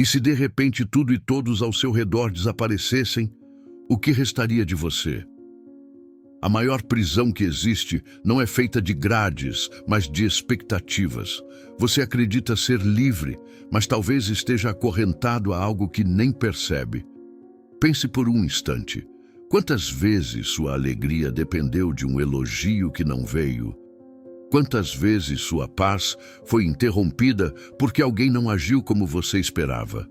E se de repente tudo e todos ao seu redor desaparecessem, o que restaria de você? A maior prisão que existe não é feita de grades, mas de expectativas. Você acredita ser livre, mas talvez esteja acorrentado a algo que nem percebe. Pense por um instante. Quantas vezes sua alegria dependeu de um elogio que não veio? Quantas vezes sua paz foi interrompida porque alguém não agiu como você esperava?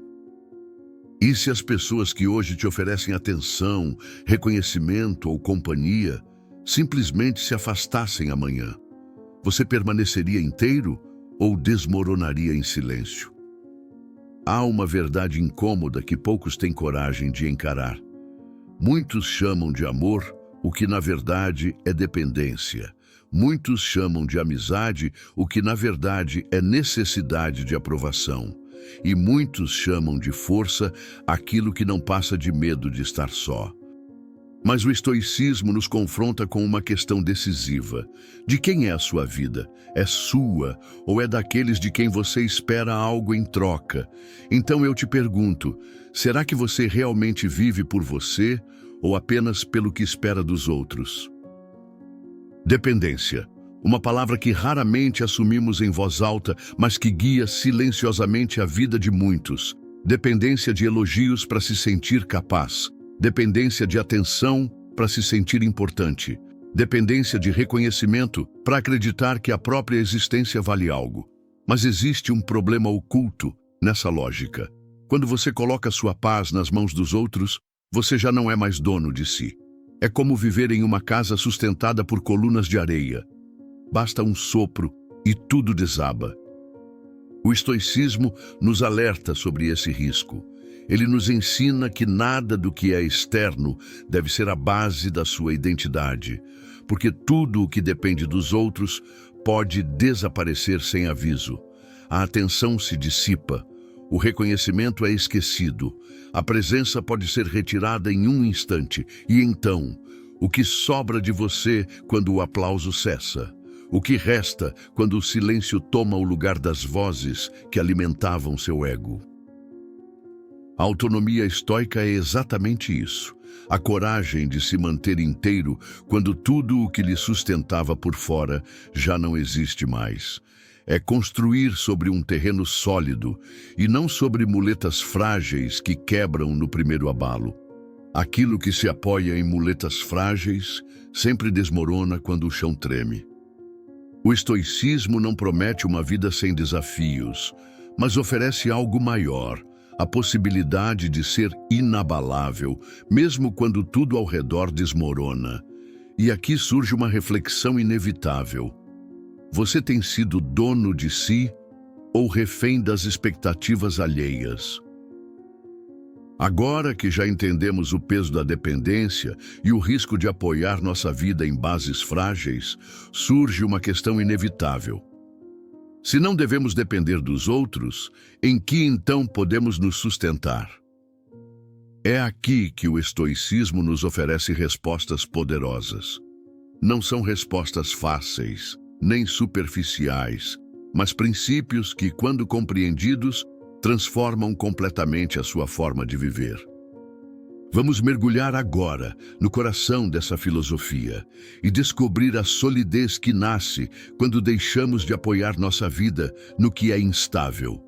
E se as pessoas que hoje te oferecem atenção, reconhecimento ou companhia simplesmente se afastassem amanhã? Você permaneceria inteiro ou desmoronaria em silêncio? Há uma verdade incômoda que poucos têm coragem de encarar. Muitos chamam de amor o que na verdade é dependência. Muitos chamam de amizade o que na verdade é necessidade de aprovação. E muitos chamam de força aquilo que não passa de medo de estar só. Mas o estoicismo nos confronta com uma questão decisiva. De quem é a sua vida? É sua ou é daqueles de quem você espera algo em troca? Então eu te pergunto, será que você realmente vive por você ou apenas pelo que espera dos outros? Dependência. Uma palavra que raramente assumimos em voz alta, mas que guia silenciosamente a vida de muitos. Dependência de elogios para se sentir capaz. Dependência de atenção para se sentir importante. Dependência de reconhecimento para acreditar que a própria existência vale algo. Mas existe um problema oculto nessa lógica. Quando você coloca sua paz nas mãos dos outros, você já não é mais dono de si. É como viver em uma casa sustentada por colunas de areia. Basta um sopro e tudo desaba. O estoicismo nos alerta sobre esse risco. Ele nos ensina que nada do que é externo deve ser a base da sua identidade, porque tudo o que depende dos outros pode desaparecer sem aviso. A atenção se dissipa, o reconhecimento é esquecido, a presença pode ser retirada em um instante, e então, o que sobra de você quando o aplauso cessa? O que resta quando o silêncio toma o lugar das vozes que alimentavam seu ego? A autonomia estoica é exatamente isso. A coragem de se manter inteiro quando tudo o que lhe sustentava por fora já não existe mais. É construir sobre um terreno sólido e não sobre muletas frágeis que quebram no primeiro abalo. Aquilo que se apoia em muletas frágeis sempre desmorona quando o chão treme. O estoicismo não promete uma vida sem desafios, mas oferece algo maior, a possibilidade de ser inabalável, mesmo quando tudo ao redor desmorona. E aqui surge uma reflexão inevitável. Você tem sido dono de si ou refém das expectativas alheias? Agora que já entendemos o peso da dependência e o risco de apoiar nossa vida em bases frágeis, surge uma questão inevitável. Se não devemos depender dos outros, em que então podemos nos sustentar? É aqui que o estoicismo nos oferece respostas poderosas. Não são respostas fáceis, nem superficiais, mas princípios que, quando compreendidos, transformam completamente a sua forma de viver. Vamos mergulhar agora no coração dessa filosofia e descobrir a solidez que nasce quando deixamos de apoiar nossa vida no que é instável.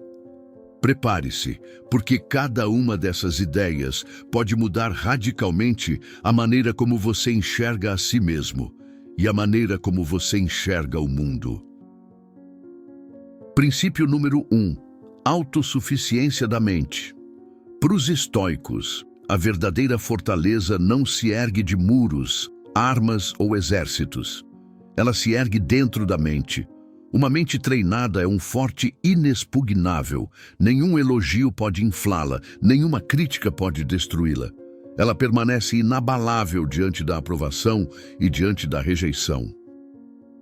Prepare-se, porque cada uma dessas ideias pode mudar radicalmente a maneira como você enxerga a si mesmo e a maneira como você enxerga o mundo. Princípio número 1. Autossuficiência da mente. Para os estoicos, a verdadeira fortaleza não se ergue de muros, armas ou exércitos. Ela se ergue dentro da mente. Uma mente treinada é um forte inexpugnável. Nenhum elogio pode inflá-la, nenhuma crítica pode destruí-la. Ela permanece inabalável diante da aprovação e diante da rejeição.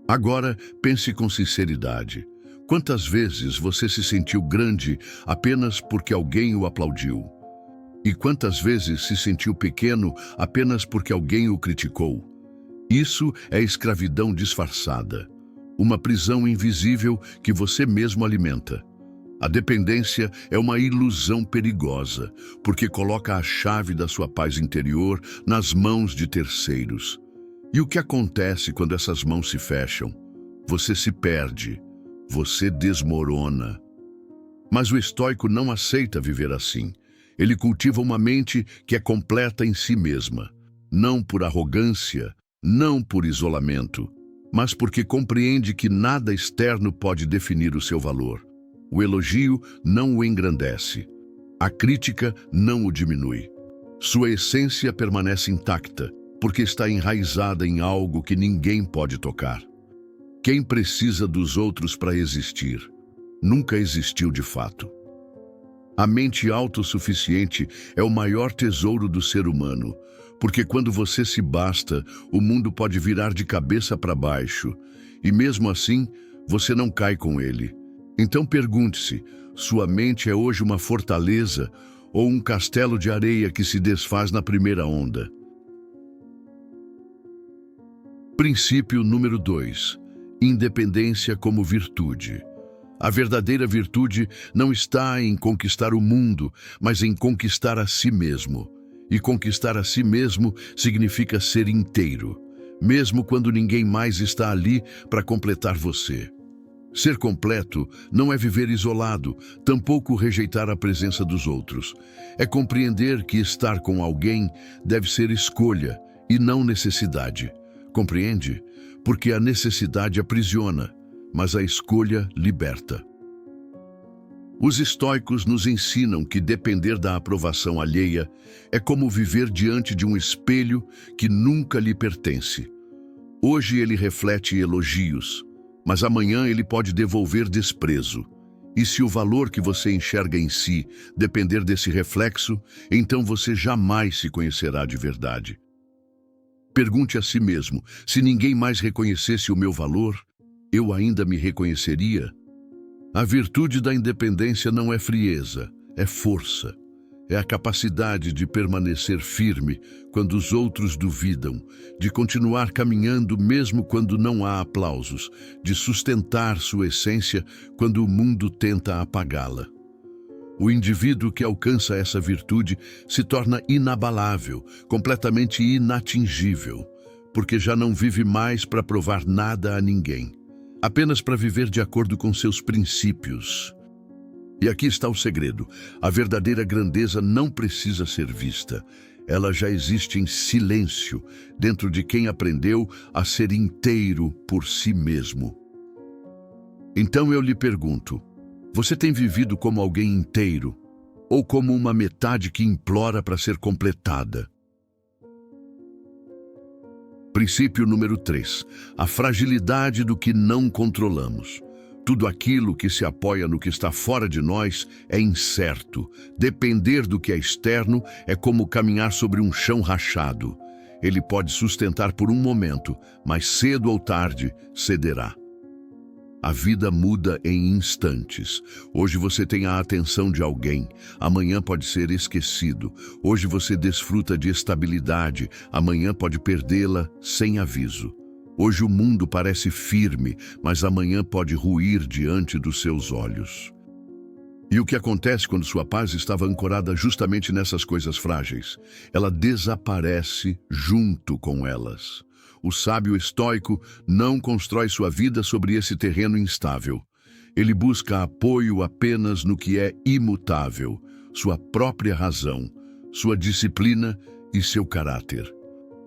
Agora, pense com sinceridade. Quantas vezes você se sentiu grande apenas porque alguém o aplaudiu? E quantas vezes se sentiu pequeno apenas porque alguém o criticou? Isso é escravidão disfarçada, uma prisão invisível que você mesmo alimenta. A dependência é uma ilusão perigosa, porque coloca a chave da sua paz interior nas mãos de terceiros. E o que acontece quando essas mãos se fecham? Você se perde, você desmorona. Mas o estoico não aceita viver assim. Ele cultiva uma mente que é completa em si mesma, não por arrogância, não por isolamento, mas porque compreende que nada externo pode definir o seu valor. O elogio não o engrandece. A crítica não o diminui. Sua essência permanece intacta, porque está enraizada em algo que ninguém pode tocar. Quem precisa dos outros para existir, nunca existiu de fato. A mente autossuficiente é o maior tesouro do ser humano, porque quando você se basta, o mundo pode virar de cabeça para baixo, e mesmo assim, você não cai com ele. Então pergunte-se, sua mente é hoje uma fortaleza ou um castelo de areia que se desfaz na primeira onda? Princípio número 2. Independência como virtude. A verdadeira virtude não está em conquistar o mundo, mas em conquistar a si mesmo. E conquistar a si mesmo significa ser inteiro, mesmo quando ninguém mais está ali para completar você. Ser completo não é viver isolado, tampouco rejeitar a presença dos outros. É compreender que estar com alguém deve ser escolha e não necessidade. Compreende? Porque a necessidade aprisiona, mas a escolha liberta. Os estoicos nos ensinam que depender da aprovação alheia é como viver diante de um espelho que nunca lhe pertence. Hoje ele reflete elogios, mas amanhã ele pode devolver desprezo. E se o valor que você enxerga em si depender desse reflexo, então você jamais se conhecerá de verdade. Pergunte a si mesmo, se ninguém mais reconhecesse o meu valor, eu ainda me reconheceria? A virtude da independência não é frieza, é força. É a capacidade de permanecer firme quando os outros duvidam, de continuar caminhando mesmo quando não há aplausos, de sustentar sua essência quando o mundo tenta apagá-la. O indivíduo que alcança essa virtude se torna inabalável, completamente inatingível, porque já não vive mais para provar nada a ninguém, apenas para viver de acordo com seus princípios. E aqui está o segredo. A verdadeira grandeza não precisa ser vista. Ela já existe em silêncio, dentro de quem aprendeu a ser inteiro por si mesmo. Então eu lhe pergunto, você tem vivido como alguém inteiro ou como uma metade que implora para ser completada? Princípio número 3. A fragilidade do que não controlamos. Tudo aquilo que se apoia no que está fora de nós é incerto. Depender do que é externo é como caminhar sobre um chão rachado. Ele pode sustentar por um momento, mas cedo ou tarde cederá. A vida muda em instantes. Hoje você tem a atenção de alguém, amanhã pode ser esquecido. Hoje você desfruta de estabilidade, amanhã pode perdê-la sem aviso. Hoje o mundo parece firme, mas amanhã pode ruir diante dos seus olhos. E o que acontece quando sua paz estava ancorada justamente nessas coisas frágeis? Ela desaparece junto com elas. O sábio estoico não constrói sua vida sobre esse terreno instável. Ele busca apoio apenas no que é imutável, sua própria razão, sua disciplina e seu caráter.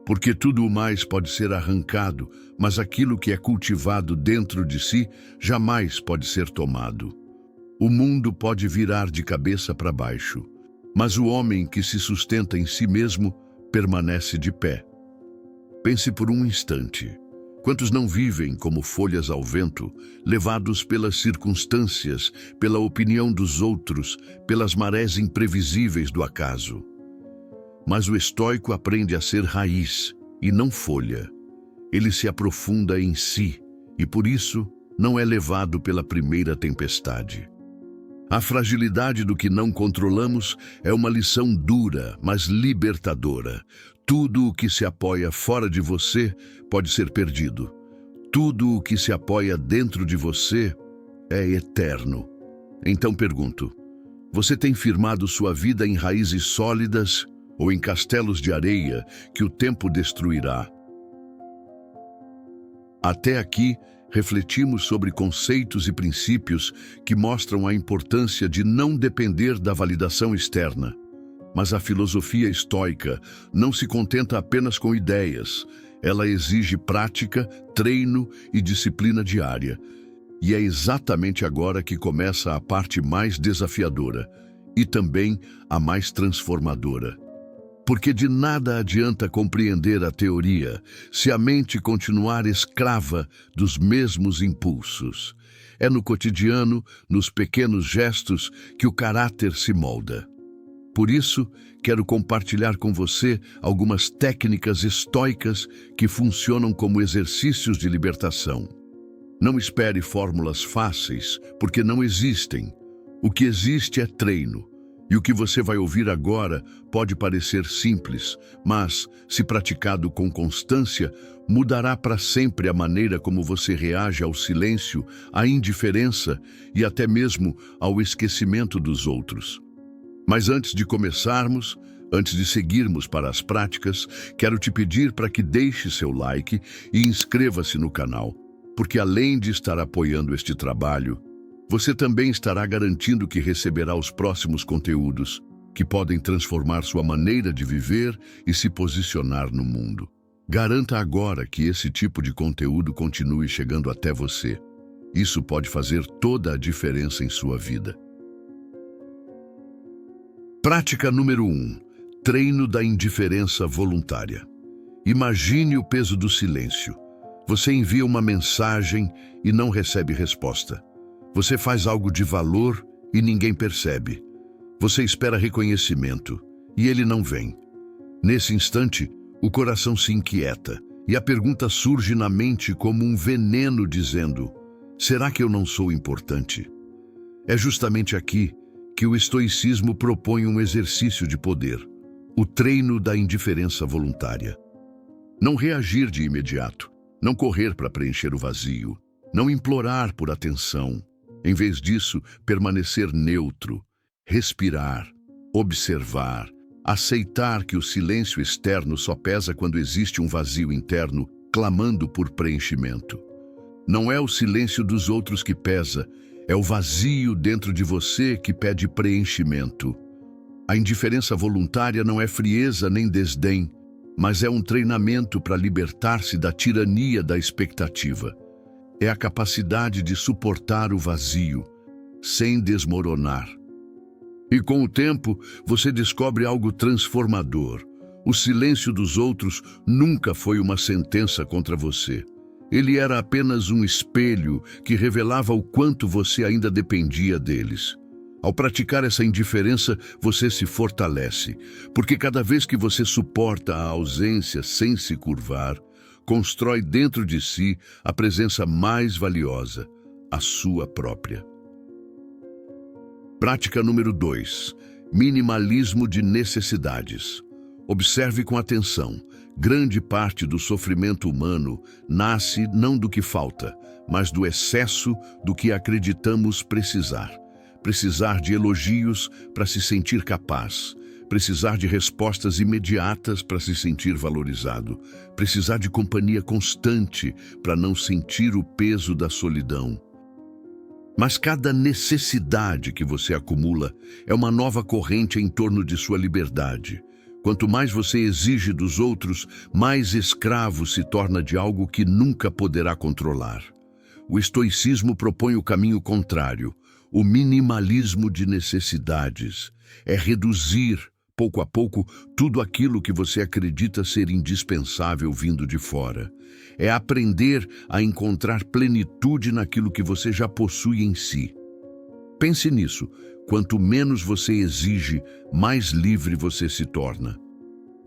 Porque tudo o mais pode ser arrancado, mas aquilo que é cultivado dentro de si jamais pode ser tomado. O mundo pode virar de cabeça para baixo, mas o homem que se sustenta em si mesmo permanece de pé. Pense por um instante. Quantos não vivem como folhas ao vento, levados pelas circunstâncias, pela opinião dos outros, pelas marés imprevisíveis do acaso? Mas o estoico aprende a ser raiz e não folha. Ele se aprofunda em si e, por isso, não é levado pela primeira tempestade. A fragilidade do que não controlamos é uma lição dura, mas libertadora. Tudo o que se apoia fora de você pode ser perdido. Tudo o que se apoia dentro de você é eterno. Então pergunto: você tem firmado sua vida em raízes sólidas ou em castelos de areia que o tempo destruirá? Até aqui, refletimos sobre conceitos e princípios que mostram a importância de não depender da validação externa. Mas a filosofia estoica não se contenta apenas com ideias. Ela exige prática, treino e disciplina diária. E é exatamente agora que começa a parte mais desafiadora e também a mais transformadora. Porque de nada adianta compreender a teoria se a mente continuar escrava dos mesmos impulsos. É no cotidiano, nos pequenos gestos, que o caráter se molda. Por isso, quero compartilhar com você algumas técnicas estoicas que funcionam como exercícios de libertação. Não espere fórmulas fáceis, porque não existem. O que existe é treino. E o que você vai ouvir agora pode parecer simples, mas, se praticado com constância, mudará para sempre a maneira como você reage ao silêncio, à indiferença e até mesmo ao esquecimento dos outros. Mas antes de começarmos, antes de seguirmos para as práticas, quero te pedir para que deixe seu like e inscreva-se no canal, porque além de estar apoiando este trabalho, você também estará garantindo que receberá os próximos conteúdos que podem transformar sua maneira de viver e se posicionar no mundo. Garanta agora que esse tipo de conteúdo continue chegando até você. Isso pode fazer toda a diferença em sua vida. Prática número 1. Treino da indiferença voluntária. Imagine o peso do silêncio. Você envia uma mensagem e não recebe resposta. Você faz algo de valor e ninguém percebe. Você espera reconhecimento e ele não vem. Nesse instante, o coração se inquieta e a pergunta surge na mente como um veneno dizendo: será que eu não sou importante? É justamente aqui que o estoicismo propõe um exercício de poder, o treino da indiferença voluntária. Não reagir de imediato, não correr para preencher o vazio, não implorar por atenção. Em vez disso, permanecer neutro, respirar, observar, aceitar que o silêncio externo só pesa quando existe um vazio interno clamando por preenchimento. Não é o silêncio dos outros que pesa, é o vazio dentro de você que pede preenchimento. A indiferença voluntária não é frieza nem desdém, mas é um treinamento para libertar-se da tirania da expectativa. É a capacidade de suportar o vazio, sem desmoronar. E com o tempo, você descobre algo transformador. O silêncio dos outros nunca foi uma sentença contra você. Ele era apenas um espelho que revelava o quanto você ainda dependia deles. Ao praticar essa indiferença, você se fortalece, porque cada vez que você suporta a ausência sem se curvar, constrói dentro de si a presença mais valiosa, a sua própria. Prática número 2. Minimalismo de necessidades. Observe com atenção. Grande parte do sofrimento humano nasce não do que falta, mas do excesso do que acreditamos precisar. Precisar de elogios para se sentir capaz. Precisar de respostas imediatas para se sentir valorizado. Precisar de companhia constante para não sentir o peso da solidão. Mas cada necessidade que você acumula é uma nova corrente em torno de sua liberdade. Quanto mais você exige dos outros, mais escravo se torna de algo que nunca poderá controlar. O estoicismo propõe o caminho contrário, o minimalismo de necessidades. É reduzir, pouco a pouco, tudo aquilo que você acredita ser indispensável vindo de fora. É aprender a encontrar plenitude naquilo que você já possui em si. Pense nisso. Quanto menos você exige, mais livre você se torna.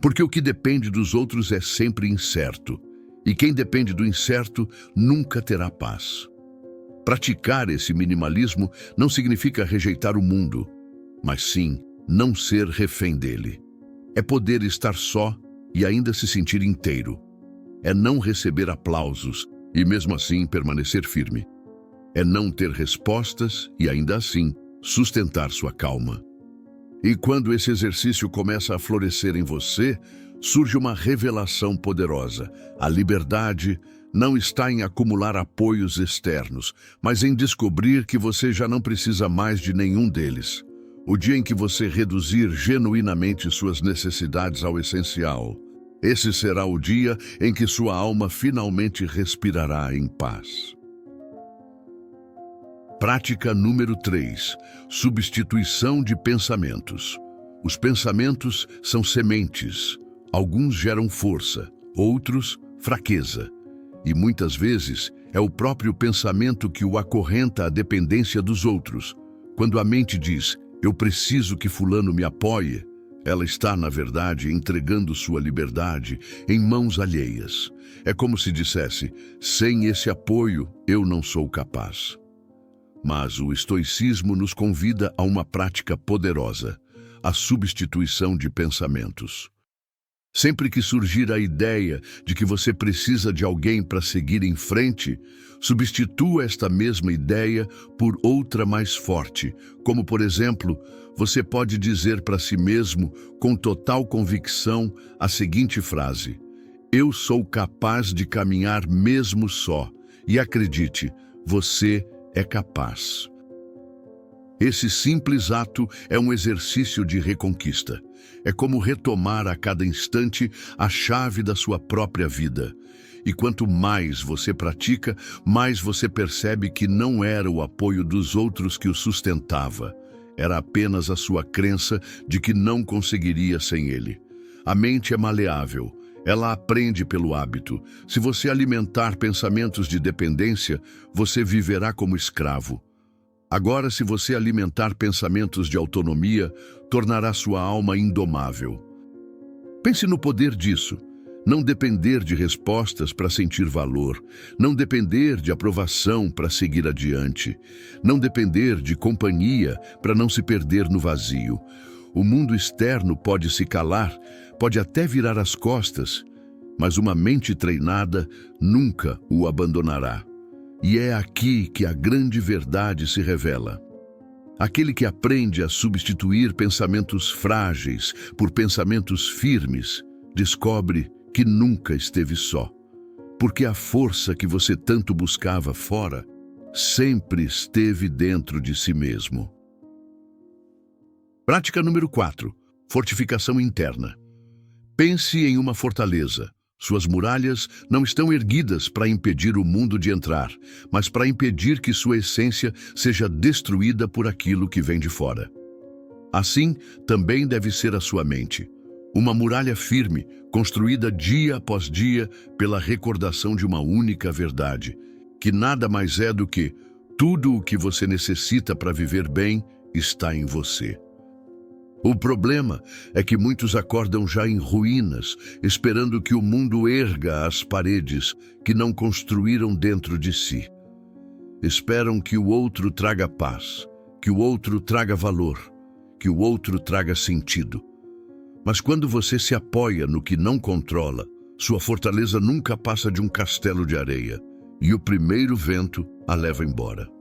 Porque o que depende dos outros é sempre incerto. E quem depende do incerto nunca terá paz. Praticar esse minimalismo não significa rejeitar o mundo, mas sim não ser refém dele. É poder estar só e ainda se sentir inteiro. É não receber aplausos e mesmo assim permanecer firme. É não ter respostas e ainda assim sustentar sua calma. E quando esse exercício começa a florescer em você, surge uma revelação poderosa. A liberdade não está em acumular apoios externos, mas em descobrir que você já não precisa mais de nenhum deles. O dia em que você reduzir genuinamente suas necessidades ao essencial, esse será o dia em que sua alma finalmente respirará em paz. Prática número 3. Substituição de pensamentos. Os pensamentos são sementes. Alguns geram força, outros fraqueza. E muitas vezes é o próprio pensamento que o acorrenta à dependência dos outros. Quando a mente diz, eu preciso que fulano me apoie, ela está, na verdade, entregando sua liberdade em mãos alheias. É como se dissesse, sem esse apoio, eu não sou capaz. Mas o estoicismo nos convida a uma prática poderosa, a substituição de pensamentos. Sempre que surgir a ideia de que você precisa de alguém para seguir em frente, substitua esta mesma ideia por outra mais forte, como, por exemplo, você pode dizer para si mesmo, com total convicção, a seguinte frase: eu sou capaz de caminhar mesmo só, e acredite, você é capaz. Esse simples ato é um exercício de reconquista. É como retomar a cada instante a chave da sua própria vida. E quanto mais você pratica, mais você percebe que não era o apoio dos outros que o sustentava. Era apenas a sua crença de que não conseguiria sem ele. A mente é maleável. Ela aprende pelo hábito. Se você alimentar pensamentos de dependência, você viverá como escravo. Agora, se você alimentar pensamentos de autonomia, tornará sua alma indomável. Pense no poder disso. Não depender de respostas para sentir valor. Não depender de aprovação para seguir adiante. Não depender de companhia para não se perder no vazio. O mundo externo pode se calar, pode até virar as costas, mas uma mente treinada nunca o abandonará. E é aqui que a grande verdade se revela. Aquele que aprende a substituir pensamentos frágeis por pensamentos firmes, descobre que nunca esteve só. Porque a força que você tanto buscava fora, sempre esteve dentro de si mesmo. Prática número 4. Fortificação interna. Pense em uma fortaleza. Suas muralhas não estão erguidas para impedir o mundo de entrar, mas para impedir que sua essência seja destruída por aquilo que vem de fora. Assim, também deve ser a sua mente. Uma muralha firme, construída dia após dia pela recordação de uma única verdade, que nada mais é do que tudo o que você necessita para viver bem está em você. O problema é que muitos acordam já em ruínas, esperando que o mundo erga as paredes que não construíram dentro de si. Esperam que o outro traga paz, que o outro traga valor, que o outro traga sentido. Mas quando você se apoia no que não controla, sua fortaleza nunca passa de um castelo de areia, e o primeiro vento a leva embora.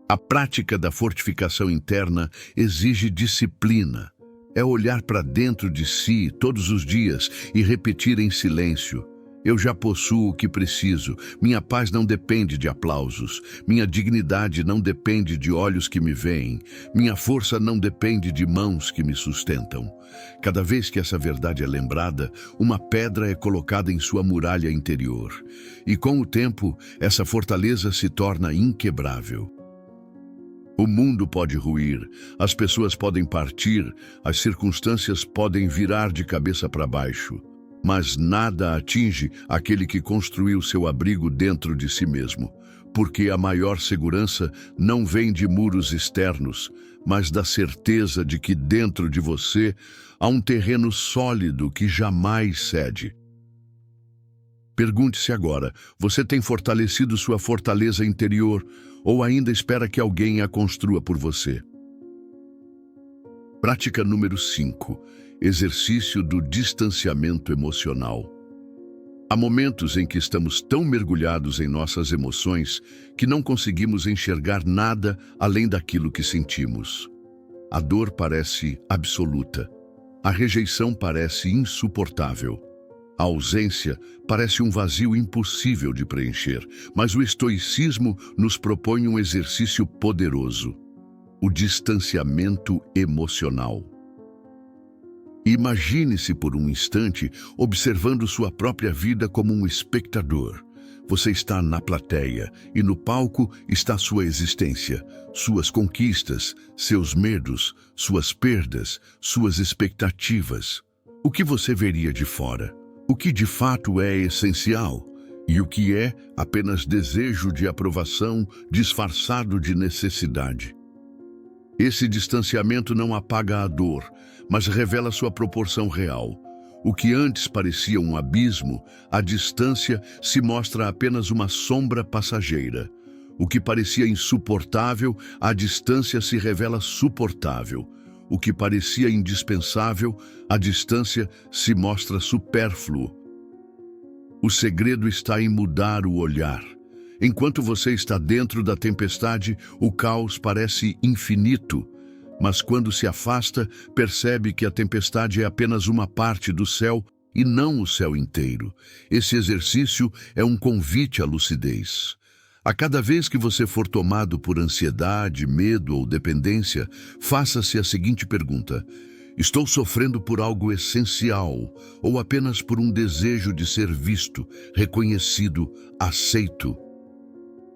A prática da fortificação interna exige disciplina. É olhar para dentro de si todos os dias e repetir em silêncio: eu já possuo o que preciso, minha paz não depende de aplausos, minha dignidade não depende de olhos que me veem, minha força não depende de mãos que me sustentam. Cada vez que essa verdade é lembrada, uma pedra é colocada em sua muralha interior. E com o tempo, essa fortaleza se torna inquebrável. O mundo pode ruir, as pessoas podem partir, as circunstâncias podem virar de cabeça para baixo, mas nada atinge aquele que construiu seu abrigo dentro de si mesmo, porque a maior segurança não vem de muros externos, mas da certeza de que dentro de você há um terreno sólido que jamais cede. Pergunte-se agora, você tem fortalecido sua fortaleza interior ou ainda espera que alguém a construa por você? Prática número 5. Exercício do distanciamento emocional. Há momentos em que estamos tão mergulhados em nossas emoções que não conseguimos enxergar nada além daquilo que sentimos. A dor parece absoluta. A rejeição parece insuportável. A ausência parece um vazio impossível de preencher, mas o estoicismo nos propõe um exercício poderoso: o distanciamento emocional. Imagine-se por um instante observando sua própria vida como um espectador. Você está na plateia e no palco está sua existência, suas conquistas, seus medos, suas perdas, suas expectativas. O que você veria de fora? O que de fato é essencial? E o que é apenas desejo de aprovação disfarçado de necessidade? Esse distanciamento não apaga a dor, mas revela sua proporção real. O que antes parecia um abismo, à distância se mostra apenas uma sombra passageira. O que parecia insuportável, à distância se revela suportável. O que parecia indispensável, à distância se mostra supérfluo. O segredo está em mudar o olhar. Enquanto você está dentro da tempestade, o caos parece infinito. Mas quando se afasta, percebe que a tempestade é apenas uma parte do céu e não o céu inteiro. Esse exercício é um convite à lucidez. A cada vez que você for tomado por ansiedade, medo ou dependência, faça-se a seguinte pergunta: estou sofrendo por algo essencial ou apenas por um desejo de ser visto, reconhecido, aceito?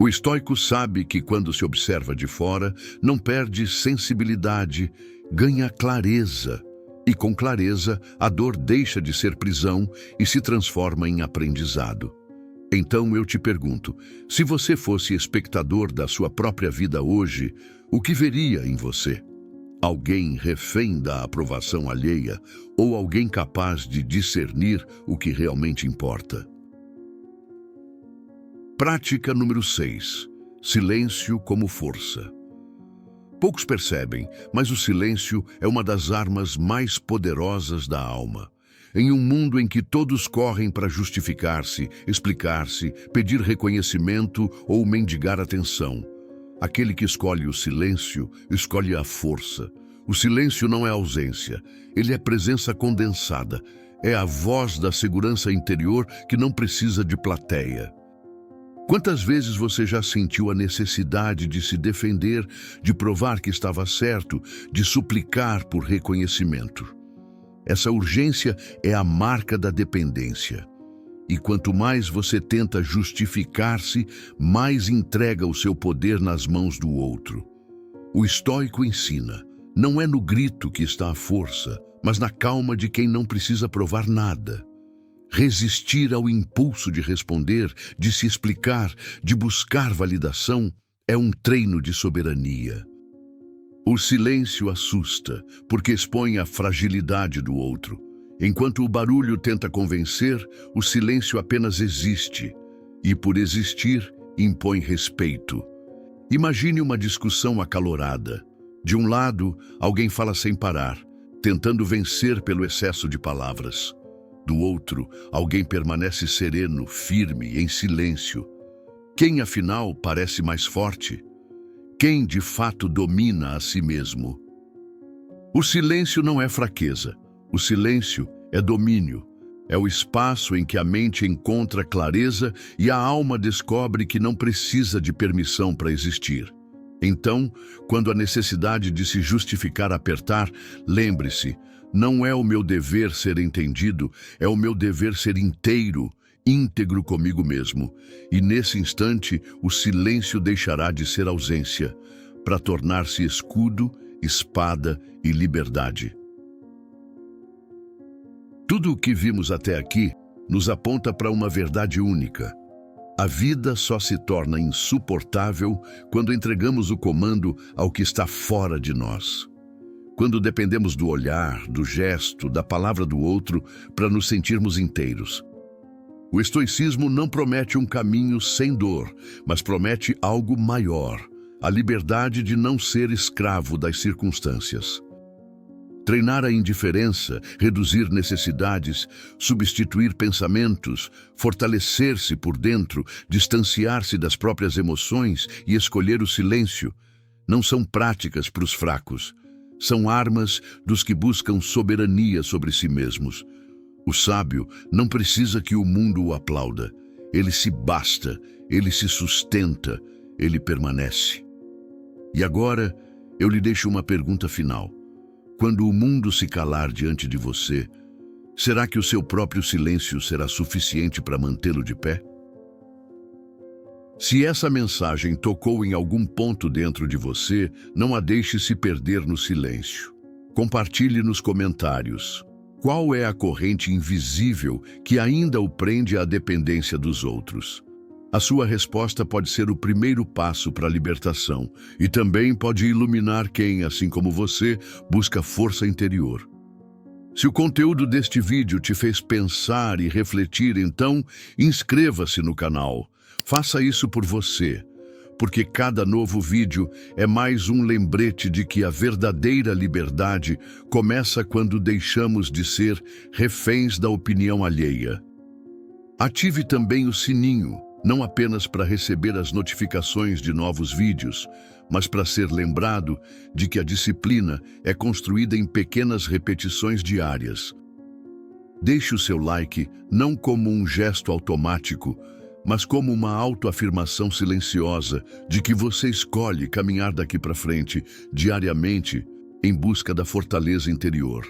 O estoico sabe que quando se observa de fora, não perde sensibilidade, ganha clareza. E com clareza, a dor deixa de ser prisão e se transforma em aprendizado. Então eu te pergunto, se você fosse espectador da sua própria vida hoje, o que veria em você? Alguém refém da aprovação alheia ou alguém capaz de discernir o que realmente importa? Prática número 6. Silêncio como força. Poucos percebem, mas o silêncio é uma das armas mais poderosas da alma. Em um mundo em que todos correm para justificar-se, explicar-se, pedir reconhecimento ou mendigar atenção, aquele que escolhe o silêncio, escolhe a força. O silêncio não é ausência, ele é presença condensada. É a voz da segurança interior que não precisa de plateia. Quantas vezes você já sentiu a necessidade de se defender, de provar que estava certo, de suplicar por reconhecimento? Essa urgência é a marca da dependência. E quanto mais você tenta justificar-se, mais entrega o seu poder nas mãos do outro. O estoico ensina: não é no grito que está a força, mas na calma de quem não precisa provar nada. Resistir ao impulso de responder, de se explicar, de buscar validação, é um treino de soberania. O silêncio assusta, porque expõe a fragilidade do outro. Enquanto o barulho tenta convencer, o silêncio apenas existe. E por existir, impõe respeito. Imagine uma discussão acalorada. De um lado, alguém fala sem parar, tentando vencer pelo excesso de palavras. Do outro, alguém permanece sereno, firme, em silêncio. Quem, afinal, parece mais forte? Quem, de fato, domina a si mesmo? O silêncio não é fraqueza. O silêncio é domínio. É o espaço em que a mente encontra clareza e a alma descobre que não precisa de permissão para existir. Então, quando a necessidade de se justificar apertar, lembre-se: não é o meu dever ser entendido, é o meu dever ser inteiro, íntegro comigo mesmo. E nesse instante, o silêncio deixará de ser ausência, para tornar-se escudo, espada e liberdade. Tudo o que vimos até aqui nos aponta para uma verdade única. A vida só se torna insuportável quando entregamos o comando ao que está fora de nós. Quando dependemos do olhar, do gesto, da palavra do outro para nos sentirmos inteiros. O estoicismo não promete um caminho sem dor, mas promete algo maior: a liberdade de não ser escravo das circunstâncias. Treinar a indiferença, reduzir necessidades, substituir pensamentos, fortalecer-se por dentro, distanciar-se das próprias emoções e escolher o silêncio não são práticas para os fracos. São armas dos que buscam soberania sobre si mesmos. O sábio não precisa que o mundo o aplauda. Ele se basta, ele se sustenta, ele permanece. E agora, eu lhe deixo uma pergunta final. Quando o mundo se calar diante de você, será que o seu próprio silêncio será suficiente para mantê-lo de pé? Se essa mensagem tocou em algum ponto dentro de você, não a deixe se perder no silêncio. Compartilhe nos comentários. Qual é a corrente invisível que ainda o prende à dependência dos outros? A sua resposta pode ser o primeiro passo para a libertação e também pode iluminar quem, assim como você, busca força interior. Se o conteúdo deste vídeo te fez pensar e refletir, então inscreva-se no canal. Faça isso por você, porque cada novo vídeo é mais um lembrete de que a verdadeira liberdade começa quando deixamos de ser reféns da opinião alheia. Ative também o sininho, não apenas para receber as notificações de novos vídeos, mas para ser lembrado de que a disciplina é construída em pequenas repetições diárias. Deixe o seu like não como um gesto automático, mas como uma autoafirmação silenciosa de que você escolhe caminhar daqui para frente, diariamente, em busca da fortaleza interior.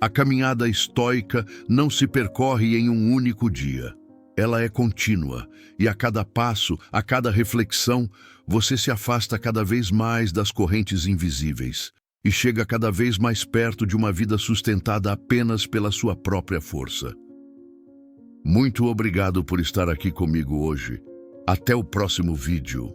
A caminhada estoica não se percorre em um único dia. Ela é contínua, e a cada passo, a cada reflexão, você se afasta cada vez mais das correntes invisíveis e chega cada vez mais perto de uma vida sustentada apenas pela sua própria força. Muito obrigado por estar aqui comigo hoje. Até o próximo vídeo.